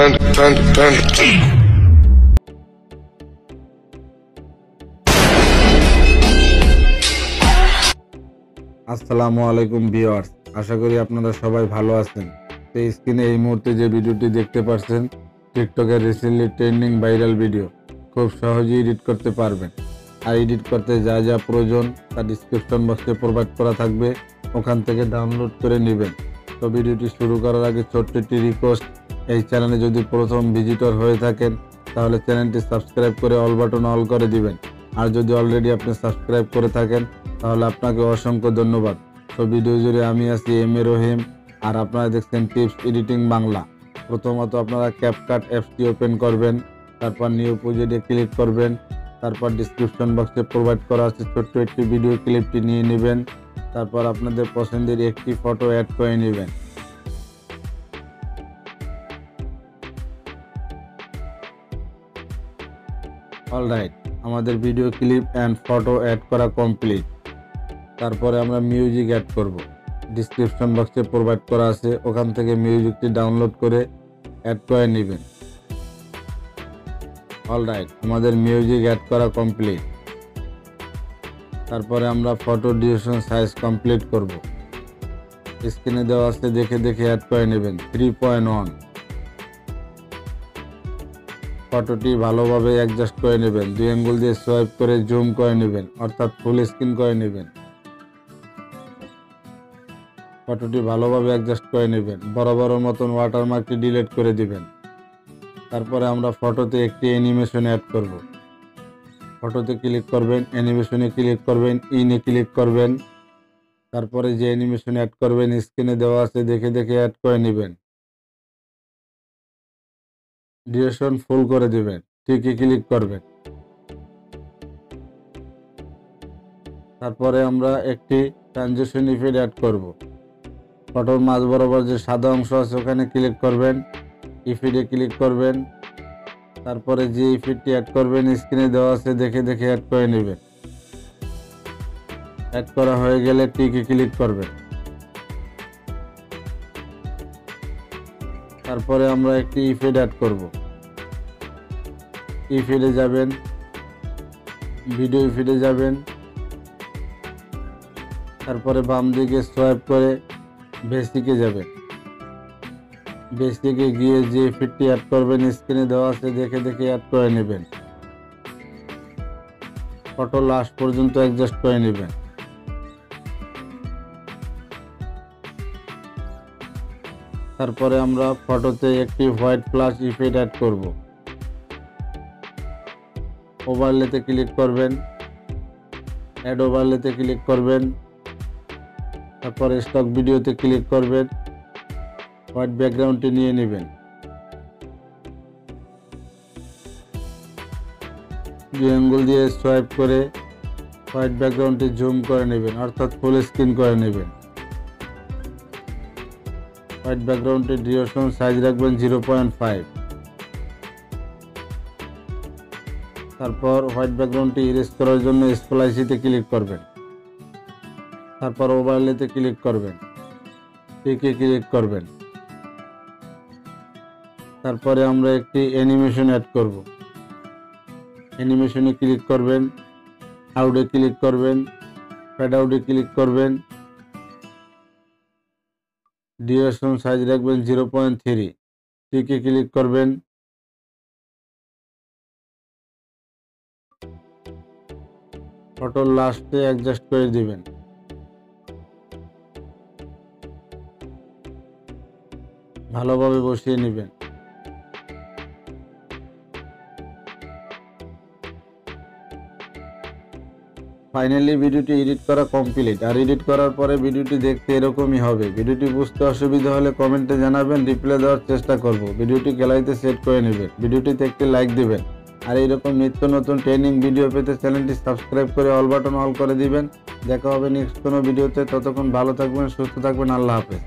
আসসালামু আলাইকুম ভিউয়ার্স, আশা করি আপনারা সবাই ভালো আছেন। এই স্ক্রিনে এই মুহূর্তে যে ভিডিওটি দেখতে পাচ্ছেন টিকটকের রিসেন্টলি ট্রেন্ডিং ভাইরাল ভিডিও। খুব সহজেই এডিট করতে পারবেন। আর এডিট করতে যা যা প্রয়োজন তা ডিসক্রিপশন বক্সে প্রোভাইড করা থাকবে, ওখান থেকে ডাউনলোড করে নেবেন। তো ভিডিওটি শুরু করার আগে ছোট্ট একটি রিকোয়েস্ট, এই চ্যানেলে যদি প্রথম ভিজিটর হয়ে থাকেন তাহলে চ্যানেলটি সাবস্ক্রাইব করে অল বাটন অল করে দিবেন। আর যদি অলরেডি আপনি সাবস্ক্রাইব করে থাকেন তাহলে আপনাকে অসংখ্য ধন্যবাদ। তো ভিডিও জুড়ে আমি আছি রহিম, আর আপনারা দেখছেন টিপস এডিটিং বাংলা। প্রথমত আপনারা ক্যাপকাট অ্যাপসটি ওপেন করবেন, তারপর নিউ প্রজেক্টে ক্লিক করবেন, তারপর ডিসক্রিপশন বক্সে প্রোভাইড করা আছে ছোট্ট একটি ভিডিও ক্লিপটি নিয়ে নেবেন। তারপর আপনাদের পছন্দের একটি ফটো অ্যাড করে নেবেন। অলরাইট, আমাদের video clip and photo add করা কমপ্লিট। তারপরে আমরা মিউজিক অ্যাড করব। ডিসক্রিপশন বক্সে প্রোভাইড করা আছে, ওখান থেকে মিউজিকটি ডাউনলোড করে অ্যাড করে নেবেন। অলরাইট, আমাদের মিউজিক অ্যাড করা কমপ্লিট। তারপরে আমরা ফটো ডিউরেশন সাইজ কমপ্লিট করব। স্ক্রিনে দেওয়া আছে, দেখে দেখে অ্যাড করে নেবেন। 3.1 ফটোটি ভালোভাবে অ্যাডজাস্ট করে নেবেন। 2 আঙ্গুল দিয়ে সোয়াইপ করে জুম করে নেবেন, অর্থাৎ ফুল স্ক্রিন করে নেবেন। ফটোটি ভালোভাবে অ্যাডজাস্ট করে নেবেন। বড় বড় মতন ওয়াটারমার্কটি ডিলিট করে দিবেন। তারপরে আমরা ফটোতে একটি অ্যানিমেশন অ্যাড করব। ফটোতে ক্লিক করবেন, অ্যানিমেশনে ক্লিক করবেন, ইনে ক্লিক করবেন। তারপরে যে অ্যানিমেশন অ্যাড করবেন স্ক্রিনে দেওয়া আছে, দেখে দেখে অ্যাড করে নেবেন। ডিউরেশন ফুল করে দিবেন, ঠিকই ক্লিক করবেন। তারপরে আমরা একটি ট্রানজিশন ইফেক্ট অ্যাড করব। ফটোর মাঝ বরাবর যে সাদা অংশ আছে ওখানে ক্লিক করবেন, ইফেক্টে ক্লিক করবেন। তারপরে যে ইফেক্টটি অ্যাড করবেন স্ক্রিনে দেওয়া আছে, দেখে দেখে অ্যাড করে নেবেন। অ্যাড করা হয়ে গেলে টিকে ক্লিক করবেন। তারপরে আমরা একটি ইফেক্ট অ্যাড করব। ইফেক্টে যাবেন, ভিডিও ইফেক্টে যাবেন। তারপরে বাম দিকে সোয়াইপ করে বেসিকে যাবেন। বেসিকে গিয়ে যে ইফেক্টটি অ্যাড করবেন স্ক্রিনে দেওয়া আছে, দেখে দেখে অ্যাড করে নেবেন। ফটো লাস্ট পর্যন্ত অ্যাডজাস্ট করে নেবেন। তারপরে আমরা ফটোতে একটি হোয়াইট প্লাস ইফেক্ট অ্যাড করব। ওভারলেতে ক্লিক করবেন, অ্যাড ওভারলেতে ক্লিক করবেন। তারপরে স্টক ভিডিওতে ক্লিক করবেন, হোয়াইট ব্যাকগ্রাউন্ডটি নিয়ে নেবেন। 2 আঙ্গুল দিয়ে সোয়াইপ করে হোয়াইট ব্যাকগ্রাউন্ডটি জুম করে নেবেন, অর্থাৎ ফুল স্ক্রিন করে নেবেন। হোয়াইট ব্যাকগ্রাউন্ডের ডিউরেশন সাইজ রাখবেন 0.5। তারপর হোয়াইট ব্যাকগ্রাউন্ডটি ইরেজ করার জন্য স্প্লাইসিতে ক্লিক করবেন। তারপর ওভারলেতে ক্লিক করবেন, টিকে ক্লিক করবেন। তারপরে আমরা একটি অ্যানিমেশন অ্যাড করব। অ্যানিমেশনে ক্লিক করবেন, আউটে ক্লিক করবেন, ফেড আউটে ক্লিক করবেন। ডিউরেশন সাইজ রাখবেন 0.3, টিকে ক্লিক করবেন। ফটোর লাস্টে অ্যাডজাস্ট করে দিবেন। ভালোভাবে বসিয়ে নেবেন। ফাইনালি ভিডিওটি এডিট করা কমপ্লিট। আর এডিট করার পরে ভিডিওটি দেখতে এরকমই হবে। ভিডিওটি বুঝতে অসুবিধা হলে কমেন্টে জানাবেন, রিপ্লাই দেওয়ার চেষ্টা করব। ভিডিওটি গ্যালারিতে সেট করে নেবেন, ভিডিওটিতে একটি লাইক দিবেন। আর এইরকম নিত্য নতুন ট্রেনিং ভিডিও পেতে চ্যানেলটি সাবস্ক্রাইব করে অল বাটন অল করে দিবেন। দেখা হবে নেক্সট কোনো ভিডিওতে। ততক্ষণ ভালো থাকবেন, সুস্থ থাকবেন। আল্লাহ হাফেজ।